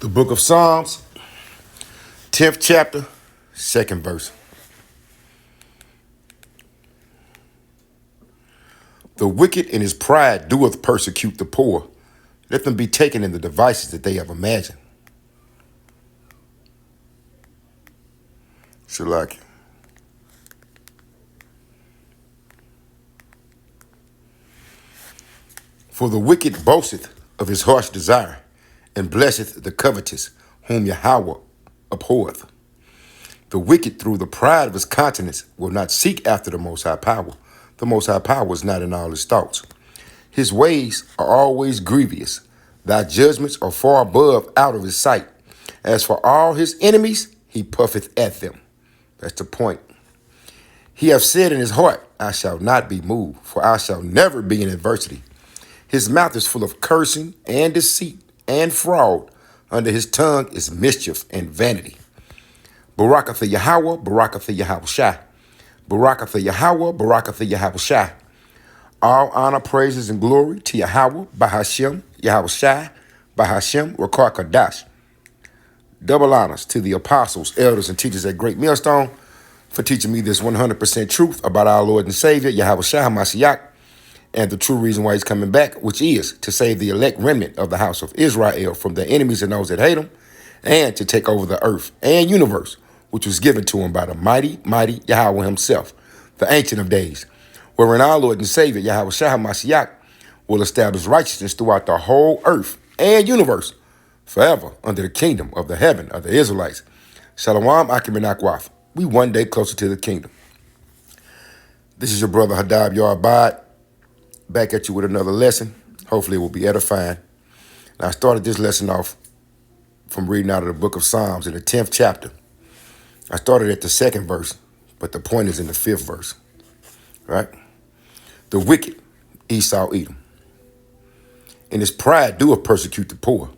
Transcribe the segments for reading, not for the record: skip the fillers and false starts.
The book of Psalms, 10th chapter, 2nd verse. The wicked in his pride doeth persecute the poor. Let them be taken in the devices that they have imagined. Shalak. For the wicked boasteth of his harsh desire, and blesseth the covetous, whom Yahweh abhorreth. The wicked through the pride of his countenance will not seek after the Most High power. The Most High power is not in all his thoughts. His ways are always grievous. Thy judgments are far above out of his sight. As for all his enemies, he puffeth at them. That's the point. He hath said in his heart, I shall not be moved, for I shall never be in adversity. His mouth is full of cursing and deceit and fraud. Under his tongue is mischief and vanity. Barakatha Yahweh, Barakatha Yahweh Shai. Barakatha Yahweh, Barakatha Yahweh Shai. All honor, praises, and glory to Yahweh, Bahashem, Yahweh Shai, Bahashem, Rakar Kadash. Double honors to the apostles, elders, and teachers at Great Millstone for teaching me this 100% truth about our Lord and Savior, Yahweh Shai HaMashiach, and the true reason why he's coming back, which is to save the elect remnant of the house of Israel from their enemies and those that hate them, and to take over the earth and universe, which was given to him by the mighty, mighty Yahweh himself, the Ancient of Days, wherein our Lord and Savior, Yahweh Shai HaMashiach, will establish righteousness throughout the whole earth and universe forever under the kingdom of the heaven of the Israelites. Shalom Akim and Akwaf. We one day closer to the kingdom. This is your brother Hadab Yarbad, back at you with another lesson. Hopefully it will be edifying. Now, I started this lesson off from reading out of the book of Psalms in the 10th chapter. I started at the 2nd verse, but the point is in the 5th verse, right? The wicked, Esau, Edom. In his pride doeth persecute the poor.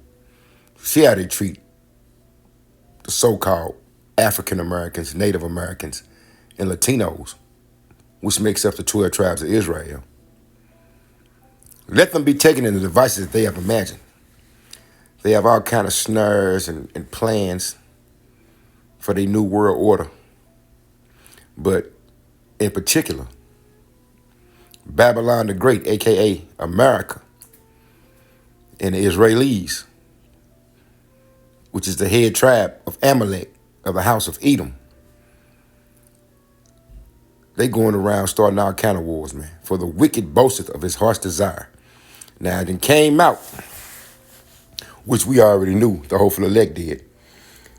See how they treat the so-called African Americans, Native Americans, and Latinos, which makes up the 12 tribes of Israel. Let them be taken in the devices that they have imagined. They have all kind of snares and plans for their new world order. But in particular, Babylon the Great, a.k.a. America, and the Israelis, which is the head tribe of Amalek of the house of Edom, they going around starting all kind of wars, man. For the wicked boasteth of his heart's desire. Now, it then came out, which we already knew, the hopeful elect did,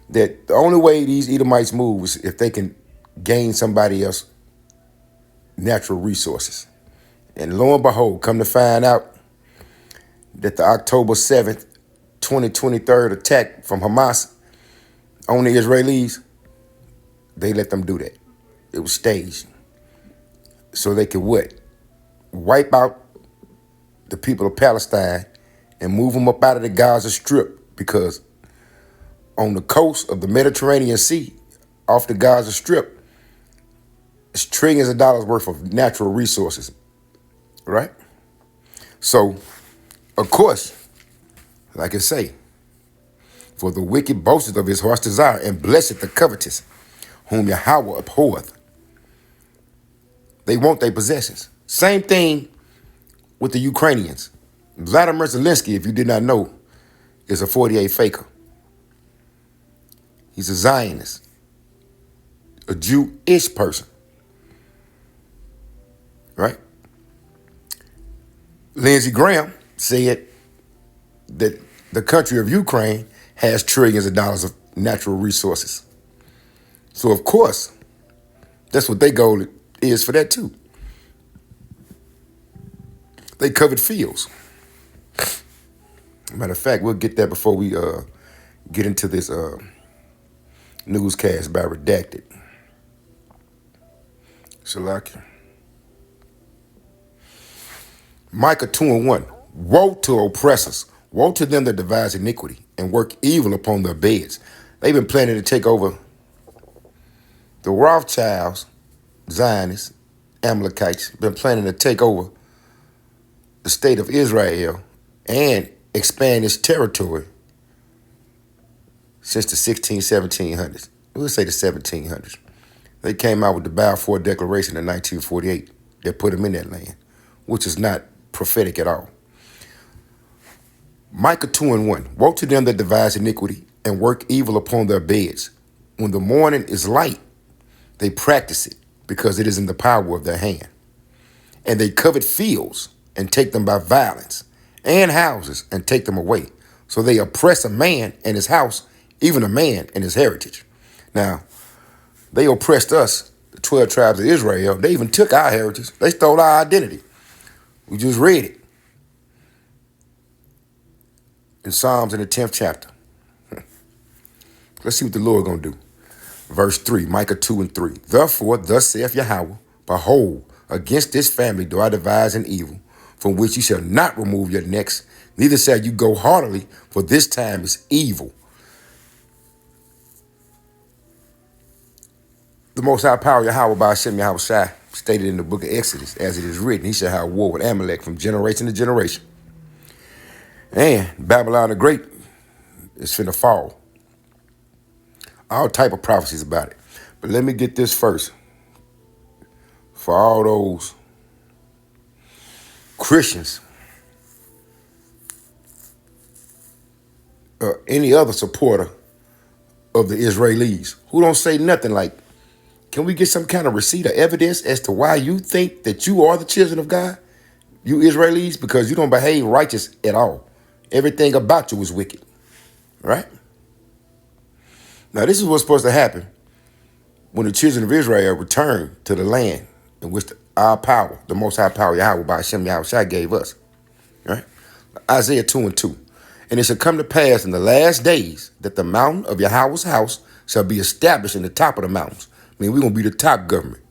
that the only way these Edomites move is if they can gain somebody else natural resources. And lo and behold, come to find out that the October 7th, 2023 attack from Hamas on the Israelis, they let them do that. It was staged. So they could what? Wipe out the people of Palestine and move them up out of the Gaza Strip, because on the coast of the Mediterranean Sea, off the Gaza Strip, it's trillions of dollars worth of natural resources, right? So, of course, like I say, for the wicked boasteth of his heart's desire, and blesseth the covetous, whom Yahweh abhorreth. They want their possessions. Same thing with the Ukrainians. Vladimir Zelensky, if you did not know, is a 48 faker. He's a Zionist, a Jewish person, right? Lindsey Graham said that the country of Ukraine has trillions of dollars of natural resources. So, of course, that's what their goal is for that, too. They covered fields. Matter of fact, we'll get that before we get into this newscast by Redacted. Shalaki. Micah 2:1. Woe to oppressors. Woe to them that devise iniquity and work evil upon their beds. They've been planning to take over the Rothschilds, Zionists, Amalekites, been planning to take over the state of Israel and expand its territory since the 1700s. We'll say the 1700s. They came out with the Balfour Declaration in 1948 that put them in that land, which is not prophetic at all. Micah 2:1. Woe to them that devise iniquity and work evil upon their beds. When the morning is light, they practice it because it is in the power of their hand. And they covet fields and take them by violence, and houses and take them away. So they oppress a man and his house, even a man and his heritage. Now, they oppressed us, the 12 tribes of Israel. They even took our heritage. They stole our identity. We just read it in Psalms in the 10th chapter. Let's see what the Lord going to do. Verse 3, Micah 2:3. Therefore, thus saith Yahweh, behold, against this family do I devise an evil, from which you shall not remove your necks, neither shall you go heartily, for this time is evil. The Most High Power, Yahweh by Hashem Yahweh Shai, stated in the book of Exodus, as it is written, he shall have war with Amalek from generation to generation. And Babylon the Great is finna fall. All type of prophecies about it. But let me get this first. For all those Christians, or any other supporter of the Israelis who don't say nothing like, can we get some kind of receipt or evidence as to why you think that you are the children of God, you Israelis, because you don't behave righteous at all. Everything about you is wicked, right? Now, this is what's supposed to happen when the children of Israel return to the land in which our power, the Most High Power, Yahweh by Hashem Yahweh Shai, gave us, right? Isaiah 2:2. And it shall come to pass in the last days that the mountain of Yahweh's house shall be established in the top of the mountains. I mean, we're going to be the top government,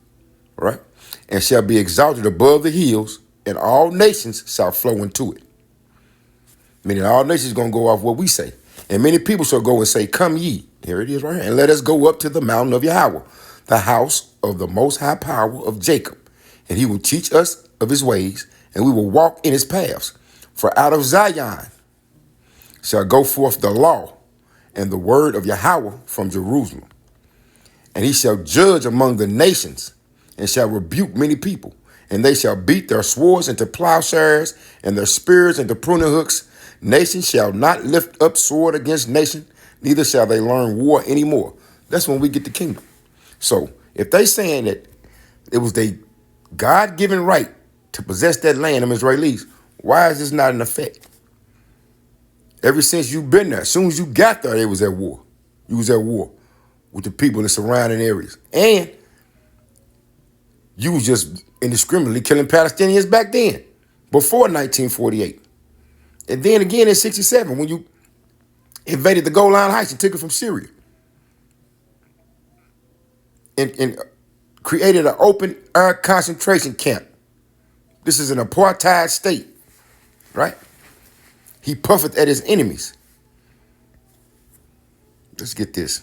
right? And shall be exalted above the hills, and all nations shall flow into it. Meaning all nations going to go off what we say. And many people shall go and say, come ye, here it is right here, and let us go up to the mountain of Yahweh, the house of the Most High Power of Jacob. And he will teach us of his ways, and we will walk in his paths. For out of Zion shall go forth the law and the word of Yahweh from Jerusalem. And he shall judge among the nations and shall rebuke many people. And they shall beat their swords into plowshares and their spears into pruning hooks. Nation shall not lift up sword against nation, neither shall they learn war anymore. That's when we get the kingdom. So if they saying that it was their God-given right to possess that land, them Israelis, why is this not in effect? Ever since you've been there, as soon as you got there, they was at war. You was at war with the people in the surrounding areas. And you was just indiscriminately killing Palestinians back then, before 1948. And then again in 67, when you invaded the Golan Heights and took it from Syria. And created an open air concentration camp. This is an apartheid state, right? He puffeth at his enemies. Let's get this.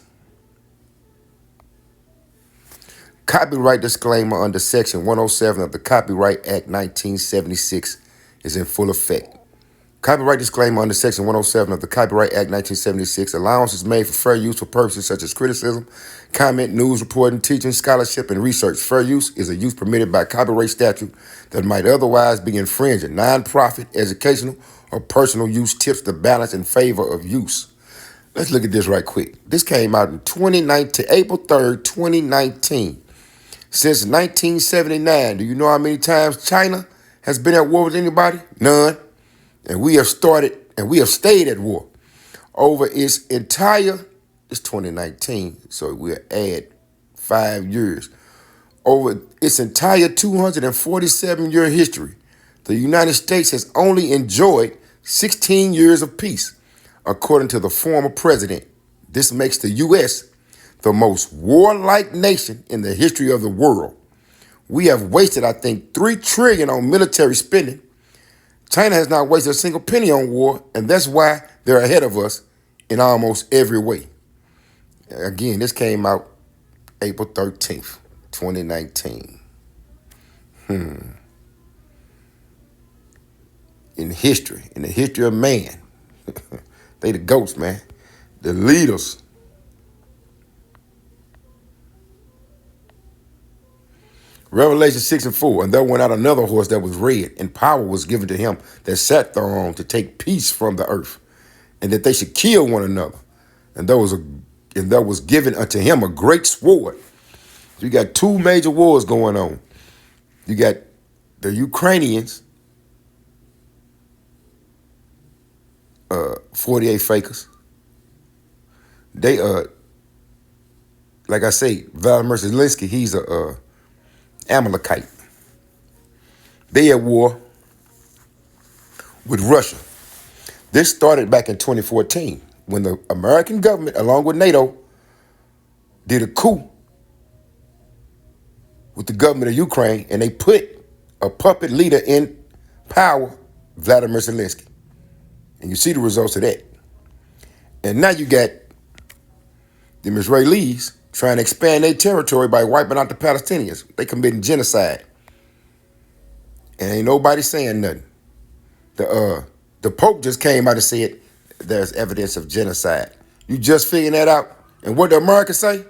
Copyright disclaimer under Section 107 of the Copyright Act 1976 is in full effect. Copyright disclaimer under Section 107 of the Copyright Act 1976. Allowance is made for fair use for purposes such as criticism, comment, news reporting, teaching, scholarship, and research. Fair use is a use permitted by copyright statute that might otherwise be infringing. Non-profit, educational, or personal use tips the balance in favor of use. Let's look at this right quick. This came out in 2019, April 3rd, 2019. Since 1979, do you know how many times China has been at war with anybody? None. And we have stayed at war over its entire, it's 2019, so we'll add 5 years. Over its entire 247-year history, the United States has only enjoyed 16 years of peace. According to the former president, this makes the U.S. the most warlike nation in the history of the world. We have wasted, I think, $3 trillion on military spending. China has not wasted a single penny on war, and that's why they're ahead of us in almost every way. Again, this came out April 13th, 2019. In the history of man, they the goats, man. the leaders. Revelation 6 and 4. And there went out another horse that was red, and power was given to him that sat thereon to take peace from the earth, and that they should kill one another. And there was given unto him a great sword. So you got two major wars going on. You got the Ukrainians, 48 fakers. They like I say, Vladimir Zelensky, he's a Amalekite. They at war with Russia. This started back in 2014 when the American government, along with NATO, did a coup with the government of Ukraine, and they put a puppet leader in power, Vladimir Zelensky. And you see the results of that. And now you got the Israelis trying to expand their territory by wiping out the Palestinians. They committing genocide. And ain't nobody saying nothing. The Pope just came out and said there's evidence of genocide. You just figuring that out? And what the Americans say?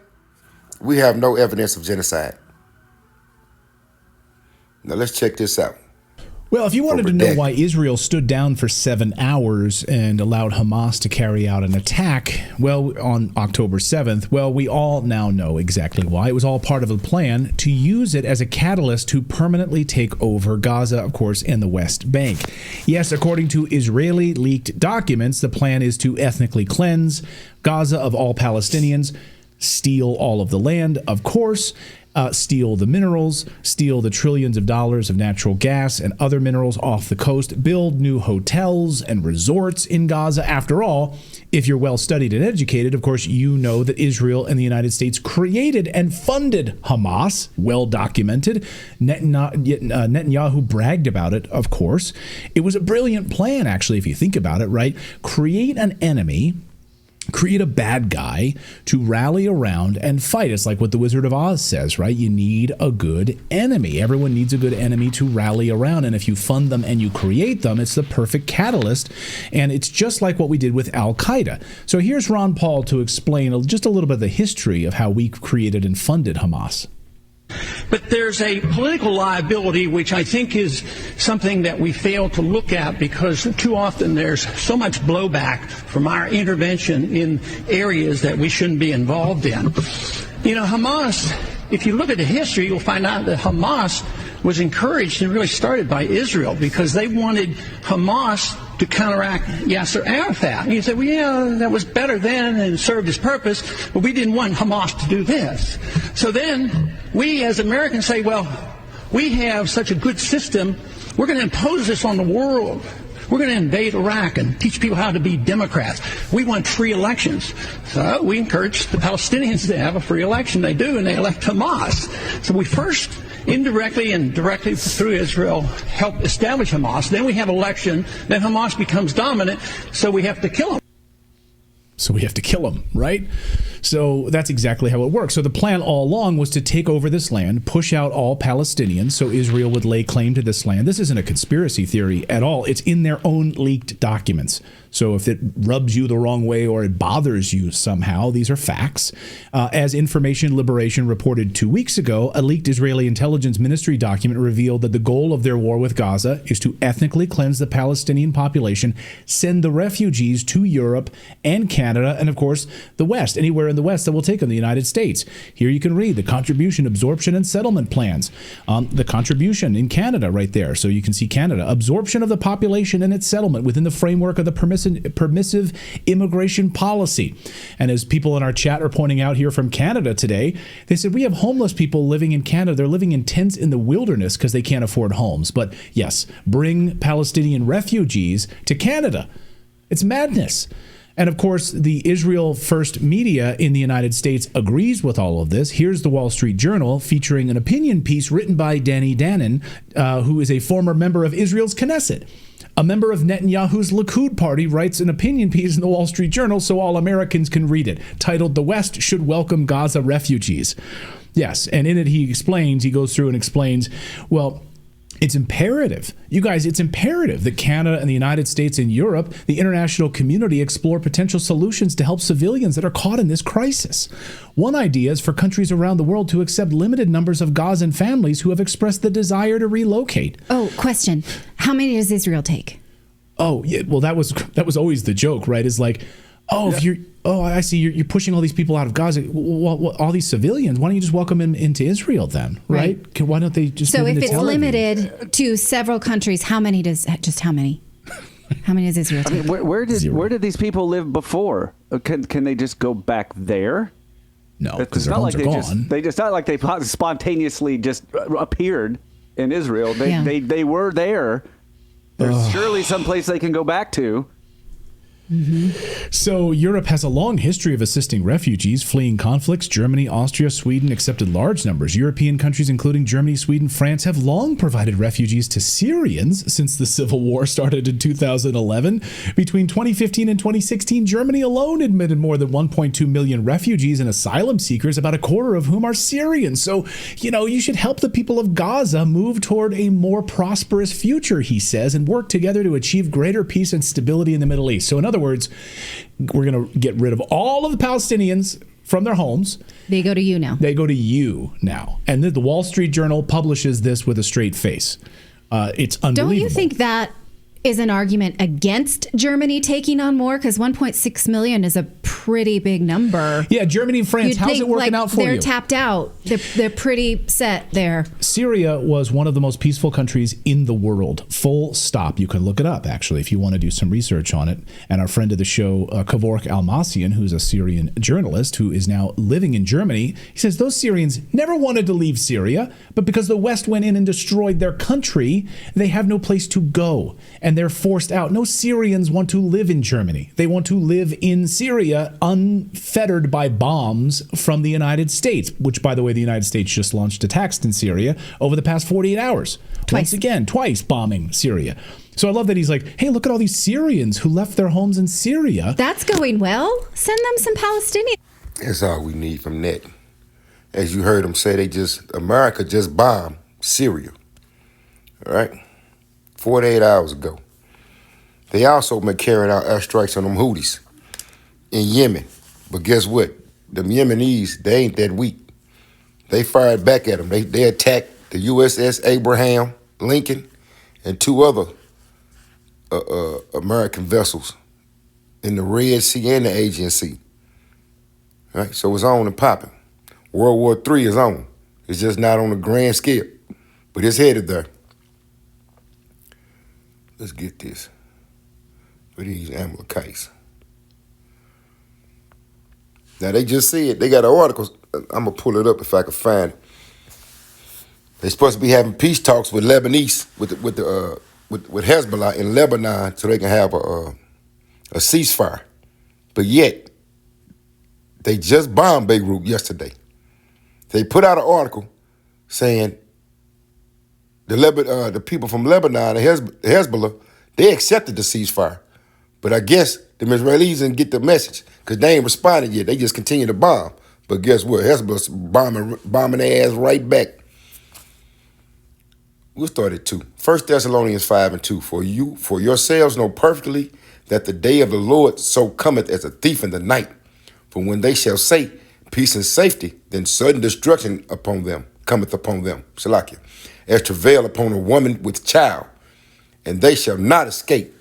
We have no evidence of genocide. Now let's check this out. Well, if you wanted to know why Israel stood down for 7 hours and allowed Hamas to carry out an attack, well, on October 7th, well, we all now know exactly why. It was all part of a plan to use it as a catalyst to permanently take over Gaza, of course, and the West Bank. Yes, according to Israeli leaked documents, the plan is to ethnically cleanse Gaza of all Palestinians, steal all of the land, of course, steal the minerals, steal the trillions of dollars of natural gas and other minerals off the coast, build new hotels and resorts in Gaza. After all, if you're well studied and educated, of course, you know that Israel and the United States created and funded Hamas, well documented. Netanyahu bragged about it, of course. It was a brilliant plan, actually, if you think about it, right? Create an enemy, create a bad guy to rally around and fight. It's like what the Wizard of Oz says, right? You need a good enemy. Everyone needs a good enemy to rally around. And if you fund them and you create them, it's the perfect catalyst. And it's just like what we did with Al-Qaeda. So here's Ron Paul to explain just a little bit of the history of how we created and funded Hamas. But there's a political liability, which I think is something that we fail to look at because too often there's so much blowback from our intervention in areas that we shouldn't be involved in. You know, Hamas, if you look at the history, you'll find out that Hamas was encouraged and really started by Israel because they wanted Hamas to counteract Yasser Arafat. And you say, well, yeah, that was better then and served its purpose, but we didn't want Hamas to do this. So then we as Americans say, well, we have such a good system, we're going to impose this on the world. We're going to invade Iraq and teach people how to be Democrats. We want free elections. So we encourage the Palestinians to have a free election. They do, and they elect Hamas. So we first, indirectly and directly through Israel, help establish Hamas. Then we have election. Then Hamas becomes dominant, so we have to kill them. So we have to kill them, right? So that's exactly how it works. So the plan all along was to take over this land, push out all Palestinians so Israel would lay claim to this land. This isn't a conspiracy theory at all. It's in their own leaked documents. So if it rubs you the wrong way or it bothers you somehow, these are facts. As Information Liberation reported 2 weeks ago, a leaked Israeli intelligence ministry document revealed that the goal of their war with Gaza is to ethnically cleanse the Palestinian population, send the refugees to Europe and Canada, and of course, the West, anywhere in the West that will take them, the United States. Here you can read the contribution, absorption, and settlement plans. The contribution in Canada right there. So you can see Canada. Absorption of the population and its settlement within the framework of the permissive immigration policy. And as people in our chat are pointing out here from Canada today, they said we have homeless people living in Canada. They're living in tents in the wilderness because they can't afford homes. But yes, bring Palestinian refugees to Canada. It's madness. And of course, the Israel First media in the United States agrees with all of this. Here's the Wall Street Journal featuring an opinion piece written by Danny Danon, who is a former member of Israel's Knesset. A member of Netanyahu's Likud party writes an opinion piece in the Wall Street Journal so all Americans can read it, titled "The West Should Welcome Gaza Refugees." Yes, and in it he goes through and explains, well, It's imperative. You guys, it's imperative that Canada and the United States and Europe, the international community, explore potential solutions to help civilians that are caught in this crisis. One idea is for countries around the world to accept limited numbers of Gazan families who have expressed the desire to relocate. Oh, question. How many does Israel take? Oh, yeah, well, that was always the joke, right? Is like, I see you're pushing all these people out of Gaza. Well, all these civilians, why don't you just welcome them into Israel then, right? Why don't they just So move if into it's Tel Aviv? limited to several countries, how many does How many does Israel take? Where did these people live before? Can they just go back there? No, It's because their not homes like are they gone. it's not like they spontaneously just appeared in Israel. They were there. There's surely some place they can go back to. So Europe has a long history of assisting refugees fleeing conflicts. Germany, Austria, Sweden accepted large numbers. European countries, including Germany, Sweden, France, have long provided refugees to Syrians since the civil war started in 2011. Between 2015 and 2016, Germany alone admitted more than 1.2 million refugees and asylum seekers, about a quarter of whom are Syrians. So, you should help the people of Gaza move toward a more prosperous future, he says, and work together to achieve greater peace and stability in the Middle East. So in other words, we're going to get rid of all of the Palestinians from their homes. They go to you now. They go to you now. And the Wall Street Journal publishes this with a straight face. It's unbelievable. Don't you think that is an argument against Germany taking on more? Because 1.6 million is a pretty big number. Yeah, Germany and France, how's it working out for they're you? tapped out. They're pretty set there. Syria was one of the most peaceful countries in the world. Full stop. You can look it up, actually, if you want to do some research on it. And our friend of the show, Kevork Almasian, who's a Syrian journalist who is now living in Germany, he says those Syrians never wanted to leave Syria, but because the West went in and destroyed their country, they have no place to go. And they're forced out. No Syrians want to live in Germany. They want to live in Syria unfettered by bombs from the United States, which, by the way, the United States just launched attacks in Syria over the past 48 hours. Twice bombing Syria. So I love that he's like, hey, look at all these Syrians who left their homes in Syria. That's going well. Send them some Palestinians. That's all we need from that. As you heard him say, America just bombed Syria. All right? 48 hours ago. They also been carrying out airstrikes on them Houthis in Yemen. But guess what? Them Yemenis, they ain't that weak. They fired back at them. They attacked the USS Abraham Lincoln and two other American vessels in the Red Sea and the Aegean Sea. All right? So it's on and popping. World War III is on. It's just not on a grand scale. But it's headed there. Let's get this for these Amalekites. Now, they just said, they got an article. I'm going to pull it up if I can find it. They're supposed to be having peace talks with Lebanese, with Hezbollah in Lebanon so they can have a ceasefire. But yet, they just bombed Beirut yesterday. They put out an article saying the people from Lebanon and Hezbollah, they accepted the ceasefire. But I guess the Israelis didn't get the message because they ain't responded yet. They just continue to bomb. But guess what? Hezbollah's bombing their ass right back. We'll start at 2. 1 Thessalonians 5:2. For yourselves know perfectly that the day of the Lord so cometh as a thief in the night. For when they shall say peace and safety, then sudden destruction cometh upon them. Salakia. As travail upon a woman with child, and they shall not escape.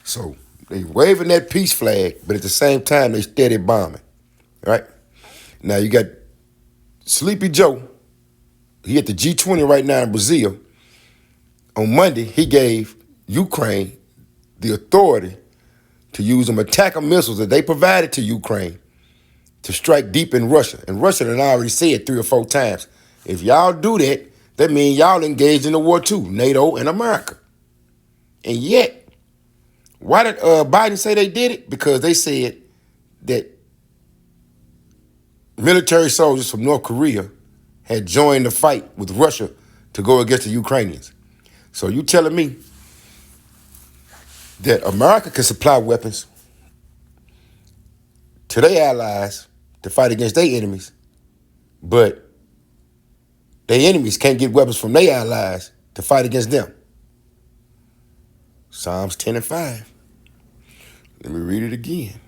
So they waving that peace flag, but at the same time they steady bombing. Right? Now you got Sleepy Joe. He at the G20 right now in Brazil. On Monday, he gave Ukraine the authority to use them attacker missiles that they provided to Ukraine to strike deep in Russia. And Russia had already said 3 or 4 times, if y'all do that, that means y'all engaged in the war too, NATO and America. And yet, why did Biden say they did it? Because they said that military soldiers from North Korea had joined the fight with Russia to go against the Ukrainians. So you telling me that America can supply weapons to their allies to fight against their enemies, but their enemies can't get weapons from their allies to fight against them. Psalms 10 and 5. Let me read it again.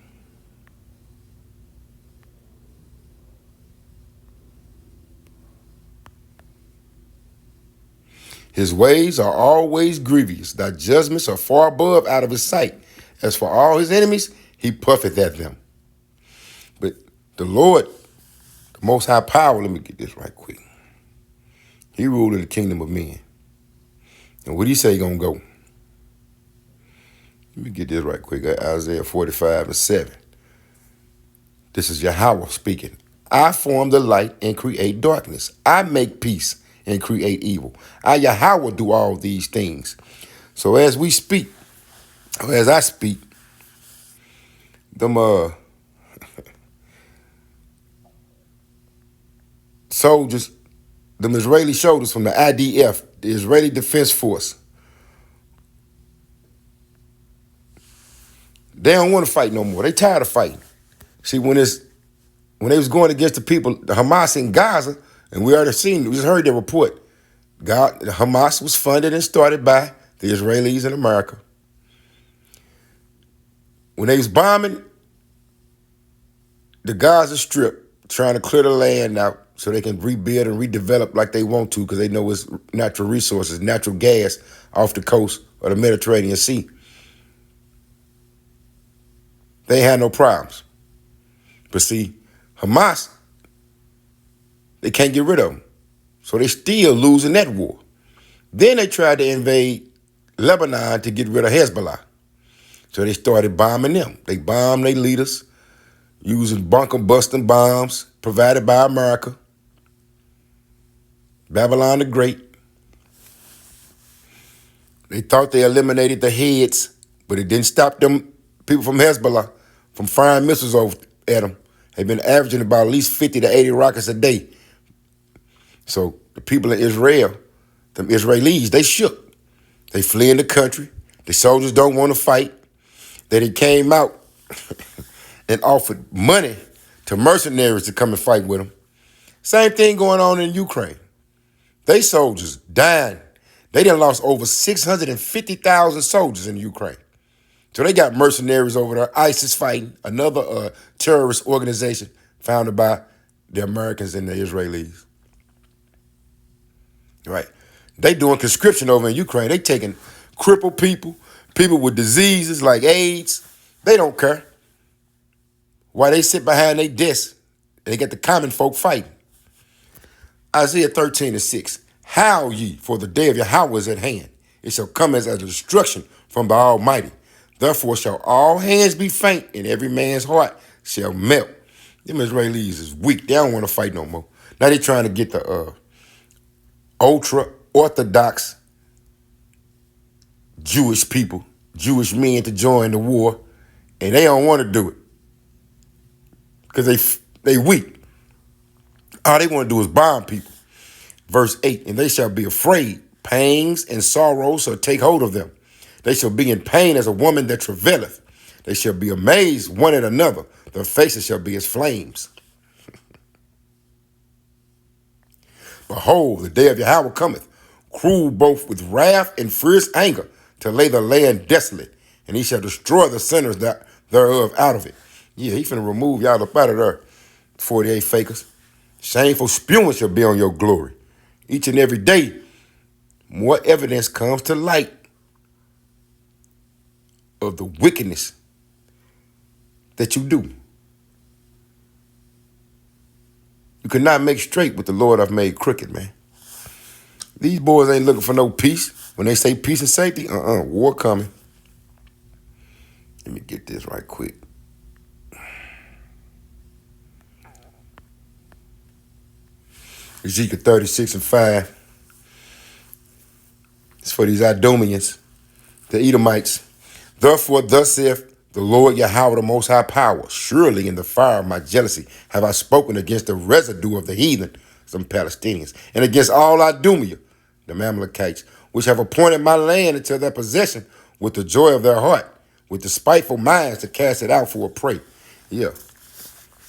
His ways are always grievous. Thy judgments are far above out of his sight. As for all his enemies, he puffeth at them. But the Lord, the Most High Power, let me get this right quick. He ruled in the kingdom of men. And what he say he gonna go? Let me get this right quick. Isaiah 45 and 7. This is Yahweh speaking. I form the light and create darkness. I make peace and create evil. I, Yahweh, do all these things. So as we speak, or as I speak, them soldiers, them Israeli soldiers from the IDF, the Israeli Defense Force, they don't want to fight no more. They tired of fighting. See, when they was going against the people, the Hamas in Gaza, and we just heard their report. Hamas was funded and started by the Israelis in America. When they was bombing the Gaza Strip, trying to clear the land out so they can rebuild and redevelop like they want to, because they know it's natural resources, natural gas off the coast of the Mediterranean Sea. They had no problems. But see, Hamas, they can't get rid of them. So they still losing that war. Then they tried to invade Lebanon to get rid of Hezbollah. So they started bombing them. They bombed their leaders using bunker-busting bombs provided by America. Babylon the Great. They thought they eliminated the heads, but it didn't stop them people from Hezbollah from firing missiles over at them. They've been averaging about at least 50 to 80 rockets a day. So the people in Israel, the Israelis, they shook. They flee in the country. The soldiers don't want to fight. They came out and offered money to mercenaries to come and fight with them. Same thing going on in Ukraine. They soldiers dying. They done lost over 650,000 soldiers in Ukraine. So they got mercenaries over there, ISIS fighting, another terrorist organization founded by the Americans and the Israelis. Right. They doing conscription over in Ukraine. They taking crippled people, people with diseases like AIDS. They don't care. Why they sit behind their desks, they got the common folk fighting. Isaiah 13 and 6. Howl ye, for the day of Yahweh is at hand. It shall come as a destruction from the Almighty. Therefore shall all hands be faint, and every man's heart shall melt. Them Israelis is weak. They don't want to fight no more. Now they trying to get the ultra-Orthodox Jewish people, Jewish men to join the war, and they don't want to do it because they weak. All they want to do is bomb people. Verse 8, and they shall be afraid. Pains and sorrows shall take hold of them. They shall be in pain as a woman that travaileth. They shall be amazed one at another. Their faces shall be as flames. Behold, the day of Yahweh cometh, cruel both with wrath and fierce anger, to lay the land desolate, and he shall destroy the sinners thereof out of it. Yeah, he finna remove y'all up out of there, 48 fakers. Shameful spewing shall be on your glory. Each and every day, more evidence comes to light of the wickedness that you do. You cannot make straight what the Lord I've made crooked, man. These boys ain't looking for no peace. When they say peace and safety, war coming. Let me get this right quick. Ezekiel 36 and 5. It's for these Idumeans, the Edomites. Therefore, thus saith the Lord Yahweh, the Most High Power, surely in the fire of my jealousy have I spoken against the residue of the heathen, some Palestinians, and against all Idumea, the Amalekites, which have appointed my land into their possession with the joy of their heart, with the spiteful minds to cast it out for a prey. Yeah,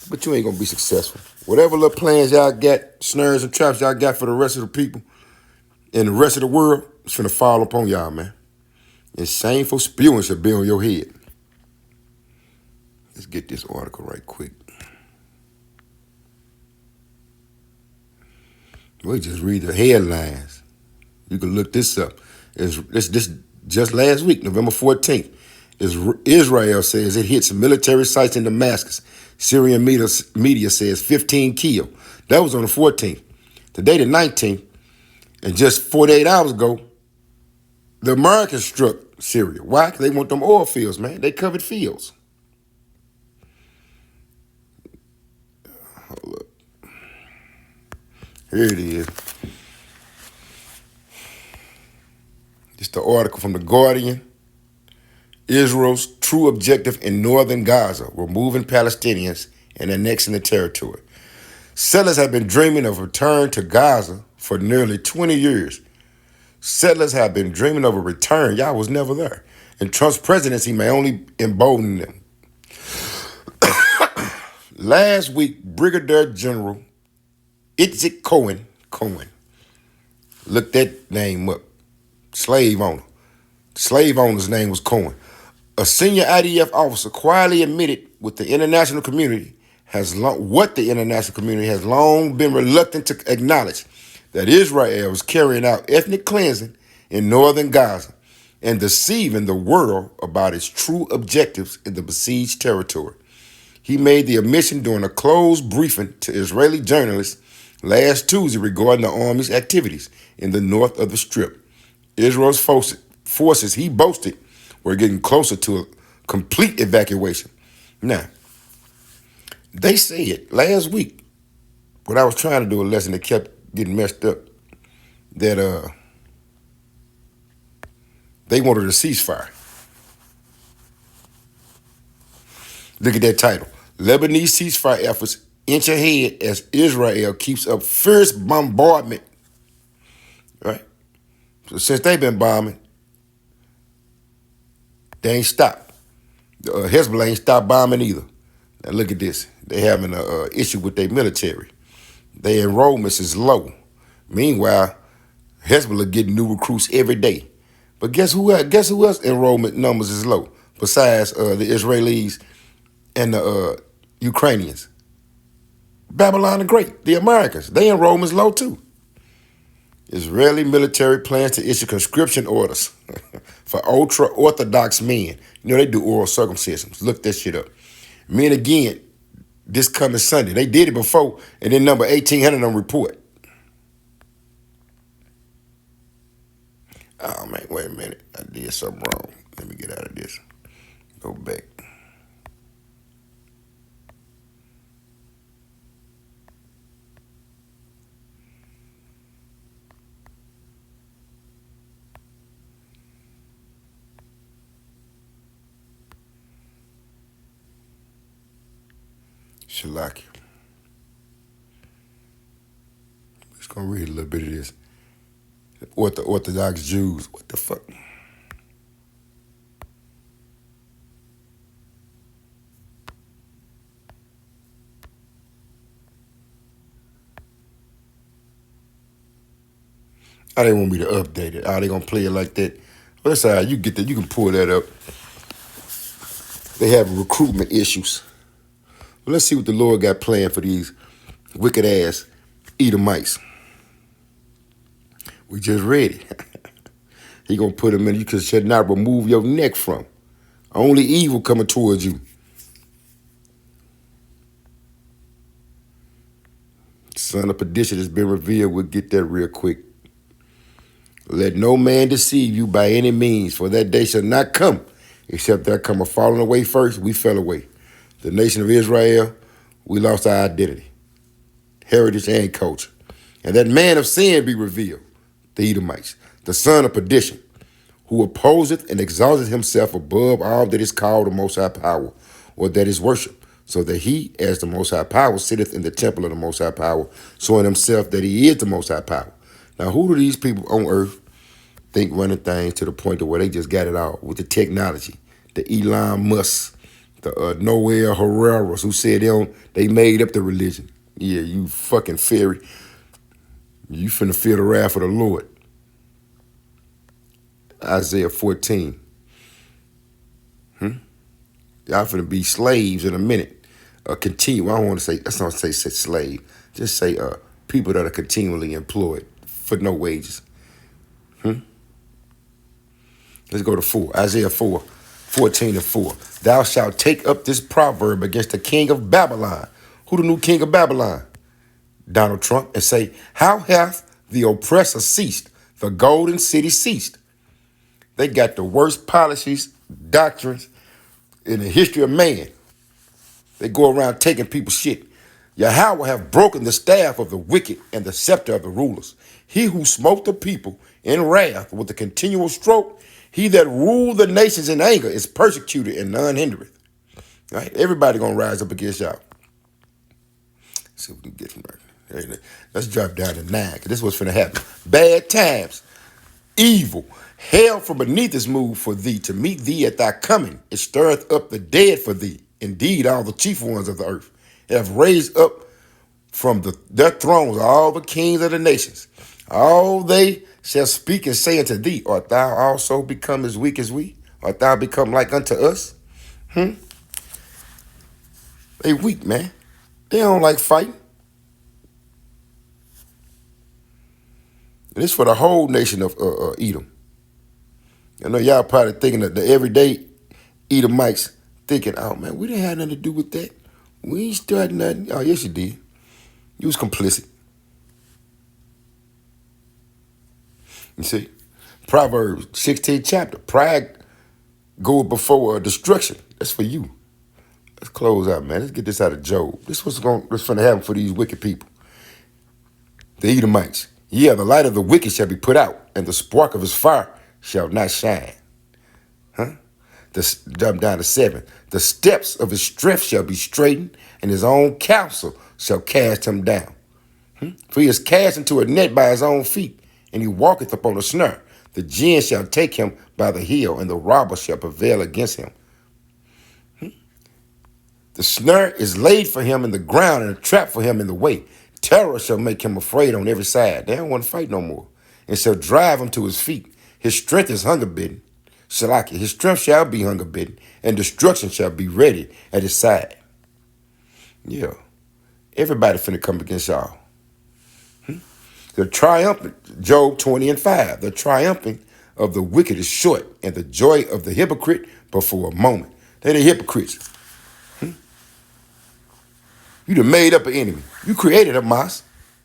but you ain't going to be successful. Whatever little plans y'all got, snares and traps y'all got for the rest of the people, and the rest of the world is finna fall upon y'all, man. And shameful spewing should be on your head. Let's get this article right quick. We'll just read the headlines. You can look this up. This just last week, November 14th. Israel says it hits military sites in Damascus. Syrian media says 15 killed. That was on the 14th. Today, the 19th, and just 48 hours ago, the Americans struck Syria. Why? Because they want them oil fields, man. They covered fields. Hold up. Here it is. It's the article from The Guardian. Israel's true objective in northern Gaza, removing Palestinians and annexing the territory. Settlers have been dreaming of a return to Gaza for nearly 20 years. Settlers have been dreaming of a return. Y'all was never there. And Trump's presidency may only embolden them. Last week, Brigadier General Itzik Cohen, look that name up, slave owner. Slave owner's name was Cohen. A senior IDF officer quietly admitted what the international community has long been reluctant to acknowledge, that Israel was carrying out ethnic cleansing in northern Gaza and deceiving the world about its true objectives in the besieged territory. He made the admission during a closed briefing to Israeli journalists last Tuesday regarding the army's activities in the north of the Strip. Israel's forces, he boasted, were getting closer to a complete evacuation. Now, they said last week, when I was trying to do a lesson that kept getting messed up, that they wanted a ceasefire. Look at that title. Lebanese ceasefire efforts inch ahead as Israel keeps up fierce bombardment. Right? So since they've been bombing, they ain't stopped. Hezbollah ain't stopped bombing either. Now look at this. They having an issue with their military. Their enrollments is low. Meanwhile, Hezbollah getting new recruits every day. But guess who else enrollment numbers is low besides the Israelis and the Ukrainians? Babylon the Great, the Americans. Their enrollment's low too. Israeli military plans to issue conscription orders for ultra-Orthodox men. You know, they do oral circumcisions. Look that shit up. Men again, this coming Sunday. They did it before, and then number 1,800 on report. Oh, man, wait a minute. I did something wrong. Let me get out of this. Go back. Shalakia. Just gonna read a little bit of this. Orthodox Jews. What the fuck? I didn't want me to update it. They gonna play it like that? Well, that's all right. You get that. You can pull that up. They have recruitment issues. Well, let's see what the Lord got planned for these wicked ass Edomites. We just read it. He gonna put them in. You should not remove your neck from. Only evil coming towards you. Son of perdition has been revealed. We'll get that real quick. Let no man deceive you by any means, for that day shall not come, except there come a falling away first. We fell away. The nation of Israel, we lost our identity, heritage, and culture. And that man of sin be revealed, the Edomites, the son of perdition, who opposeth and exalteth himself above all that is called the Most High Power, or that is worship, so that he, as the Most High Power, sitteth in the temple of the Most High Power, showing himself that he is the Most High Power. Now, who do these people on earth think running things to the point of where they just got it all with the technology? The Elon Musk, the Noel Herreras, who said they made up the religion. Yeah, you fucking fairy. You finna feel the wrath of the Lord. Isaiah 14. Y'all finna be slaves in a minute. Continue. I don't want to say, let's not say slave. Just say people that are continually employed for no wages. Let's go to 4. Isaiah 4, 14 and 4. Thou shalt take up this proverb against the king of Babylon. Who the new king of Babylon? Donald Trump. And say, how hath the oppressor ceased? The golden city ceased. They got the worst policies, doctrines in the history of man. They go around taking people's shit. Yahweh have broken the staff of the wicked and the scepter of the rulers. He who smote the people in wrath with a continual stroke, he that ruled the nations in anger is persecuted and none hindereth. Right? Everybody gonna rise up against y'all. Let's see what we can get from there. Let's drop down to 9, because this is what's finna happen. Bad times, evil, hell from beneath is moved for thee to meet thee at thy coming. It stirreth up the dead for thee. Indeed, all the chief ones of the earth have raised up from their thrones all the kings of the nations. All they shall speak and say unto thee, art thou also become as weak as we? Art thou become like unto us? They weak, man. They don't like fighting. And this for the whole nation of Edom. I know y'all probably thinking that the everyday Edomites thinking, oh man, we didn't have nothing to do with that. We ain't started nothing. Oh, yes, you did. You was complicit. You see? Proverbs 16 chapter. Pride goeth before destruction. That's for you. Let's close out, man. Let's get this out of Job. This is what's going to happen for these wicked people. The Edomites. Yeah, the light of the wicked shall be put out, and the spark of his fire shall not shine. Jump down to 7. The steps of his strength shall be straightened, and his own counsel shall cast him down. For he is cast into a net by his own feet, and he walketh upon a snare. The gin shall take him by the heel, and the robber shall prevail against him. The snare is laid for him in the ground, and a trap for him in the way. Terror shall make him afraid on every side. They don't want to fight no more. And shall drive him to his feet. His strength is hunger bidden. Shalaki, his strength shall be hunger bidden, and destruction shall be ready at his side. Yeah. Everybody finna come against y'all. The triumphant, Job 20 and 5. The triumphing of the wicked is short, and the joy of the hypocrite but for a moment. They're the hypocrites. You done made up an enemy. You created a mouse,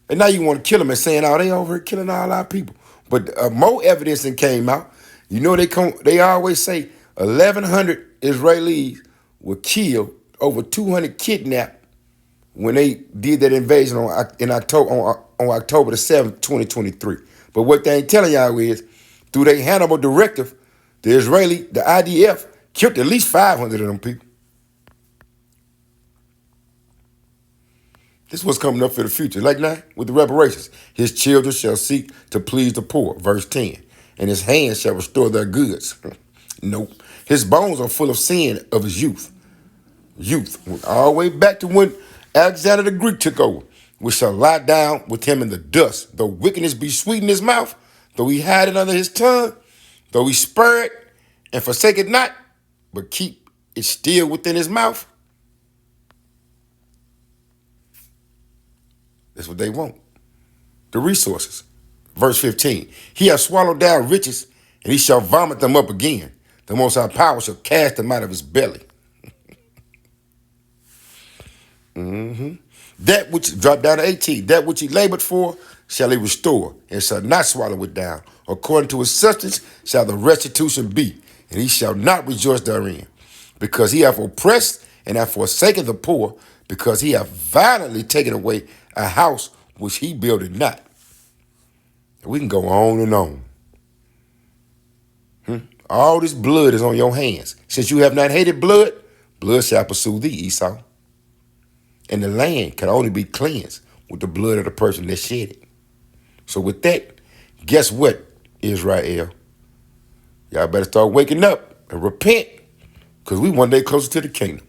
and now you want to kill them and saying, oh, they over here killing all our people. But more evidence than came out. You know they always say 1,100 Israelis were killed, over 200 kidnapped when they did that invasion on October the 7th, 2023. But what they ain't telling y'all is, through their Hannibal directive, the IDF killed at least 500 of them people. This is what's coming up for the future. Like now, with the reparations, his children shall seek to please the poor, verse 10, and his hands shall restore their goods. Nope. His bones are full of sin of his youth. All the way back to when Alexander the Greek took over. We shall lie down with him in the dust. Though wickedness be sweet in his mouth, though he hide it under his tongue, though he spur it and forsake it not, but keep it still within his mouth. That's what they want. The resources. Verse 15. He hath swallowed down riches, and he shall vomit them up again. The Most High Power shall cast them out of his belly. That which, drop down to 18, that which he labored for shall he restore, and shall not swallow it down. According to his substance shall the restitution be, and he shall not rejoice therein. Because he hath oppressed and hath forsaken the poor, because he hath violently taken away a house which he builded not. We can go on and on. All this blood is on your hands. Since you have not hated blood, blood shall pursue thee, Esau. And the land can only be cleansed with the blood of the person that shed it. So with that, guess what, Israel? Y'all better start waking up and repent, because we one day closer to the kingdom.